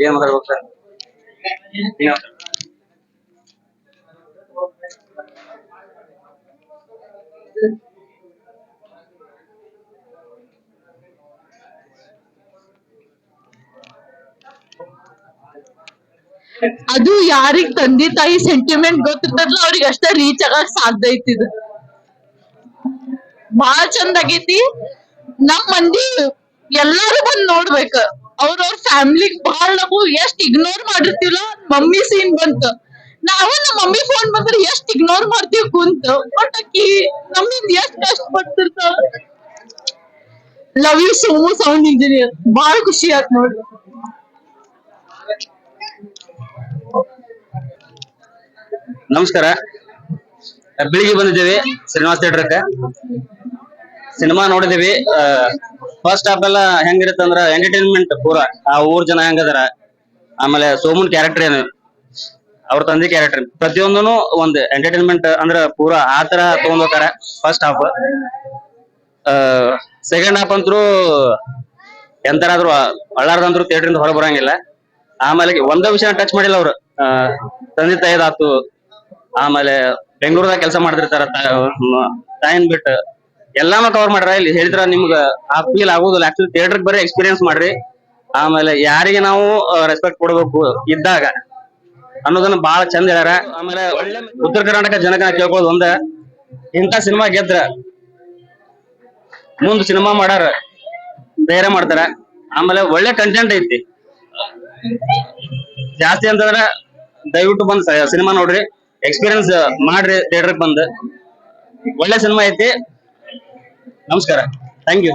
ಏನ್ ಮಾತಾಡ್ಬೇಕು ಸರ್? ಅದು ಯಾರಿಗ್ ತಂದೆ ತಾಯಿ ಸೆಂಟಿಮೆಂಟ್ ಗೊತ್ತಿರ್ತದಲ್ಲ ಅವ್ರಿಗೆ ಅಷ್ಟ ರೀಚ್ ಆಗಕ್ ಸಾಧ್ಯ ಐತಿ ಇದು. ಬಾಳ ಚಂದ ಆಗೈತಿ. ನಮ್ ಮಂದಿ ಎಲ್ಲಾರು ಬಂದ್ ನೋಡ್ಬೇಕ. ಅವ್ರವ್ರ ಫ್ಯಾಮಿಲಿಗ್ ಬಾಳ ನಾವು ಎಷ್ಟ್ ಇಗ್ನೋರ್ ಮಾಡಿರ್ತಿವಲ್ಲ ಮಮ್ಮಿ ಸೀನ್ ಬಂತ. ನಾವು ನಮ್ಮ ಮಮ್ಮಿ ಫೋನ್ ಬಂದ್ರೆ ಎಷ್ಟ್ ಇಗ್ನೋರ್ ಮಾಡ್ತೀವಿ ಕುಂತ. ಬಟ್ ಆಕಿ ನಮ್ಮಿಂದ ಎಷ್ಟ್ ಕಷ್ಟ ಪಡ್ತಿರ್ತಾಳ. Love you Somu sound engineer. ಬಾಳ ಖುಷಿ ಆಯ್ತು ನೋಡ್ರಿ. ನಮಸ್ಕಾರ. ಬೆಳಿಗ್ಗೆ ಬಂದಿದ್ದೇವೆ ಶ್ರೀನಿವಾಸ್ ಥಿಯೇಟರ್ಗೆ. ಸಿನಿಮಾ ನೋಡಿದೀವಿ. ಫಸ್ಟ್ ಹಾಫ್ ಎಲ್ಲ ಹೆಂಗಿರುತ್ತೆ ಅಂದ್ರ ಎಂಟರ್ಟೈನ್ಮೆಂಟ್ ಪೂರಾ. ಆ ಊರ್ ಜನ ಹೆಂಗದಾರ, ಆಮೇಲೆ ಸೋಮನ್ ಕ್ಯಾರೆಕ್ಟರ್ ಏನು, ಅವ್ರ ತಂದೆ ಕ್ಯಾರೆಕ್ಟರ್, ಪ್ರತಿಯೊಂದನು ಒಂದ್ ಎಂಟರ್ಟೈನ್ಮೆಂಟ್ ಅಂದ್ರ ಪೂರಾ ಆತರ ತಗೊಂಡ್ ಹೋಗ್ತಾರ ಫಸ್ಟ್ ಹಾಫ್. ಸೆಕೆಂಡ್ ಹಾಫ್ ಅಂತೂ ಎಂತರಾದ್ರು ಅಳ್ಳಾರ್ದಂದ್ರು ಥಿಯೇಟರ್ ಇಂದ ಹೊರ ಬರಂಗಿಲ್ಲ. ಆಮೇಲೆ ಒಂದೇ ವಿಷಯ ಟಚ್ ಮಾಡಿಲ್ಲ ಅವ್ರು. ತಂದೆ ತಾಯಿದಾತು, ಆಮೇಲೆ ಬೆಂಗಳೂರದಾಗ ಕೆಲಸ ಮಾಡ್ತಿರ್ತಾರ ತಾಯಿನ್ ಬಿಟ್ಟು ಎಲ್ಲಾನು ಕವರ್ ಮಾಡ್ರ. ಇಲ್ಲಿ ಹೇಳಿದ್ರ ನಿಮ್ಗ ಆ ಫೀಲ್ ಆಗುದಿಲ್ಲ. ಆಕ್ಚುಲಿ ಥಿಯೇಟರ್ ಬರೀ ಎಕ್ಸ್ಪೀರಿಯನ್ಸ್ ಮಾಡ್ರಿ. ಆಮೇಲೆ ಯಾರಿಗೆ ನಾವು ರೆಸ್ಪೆಕ್ಟ್ ಕೊಡ್ಬೇಕು ಇದ್ದಾಗ ಅನ್ನೋದನ್ನ ಬಹಳ ಚಂದ ಹೇಳ್ಯಾರ. ಆಮೇಲೆ ಉತ್ತರ ಕರ್ನಾಟಕ ಜನಕ ಕೇಳ್ಕೊಳ್ಳೋದು ಒಂದ, ಇಂಥ ಸಿನಿಮಾ ಗೆದ್ರ ಮುಂದ್ ಸಿನಿಮಾ ಮಾಡಾರ ಧೈರ್ಯ ಮಾಡ್ತಾರ. ಆಮೇಲೆ ಒಳ್ಳೆ ಕಂಟೆಂಟ್ ಐತಿ. ಜಾಸ್ತಿ ಅಂತಂದ್ರ ದಯವಿಟ್ಟು ಬಂದ್ ಸಿನಿಮಾ ನೋಡ್ರಿ, ಎಕ್ಸ್ಪೀರಿಯನ್ಸ್ ಮಾಡ್ರಿ ಥಿಯೇಟರ್ ಬಂದ್. ಒಳ್ಳೆ ಸಿನಿಮಾ ಐತಿ. ನಮಸ್ಕಾರ, ಥ್ಯಾಂಕ್ ಯು.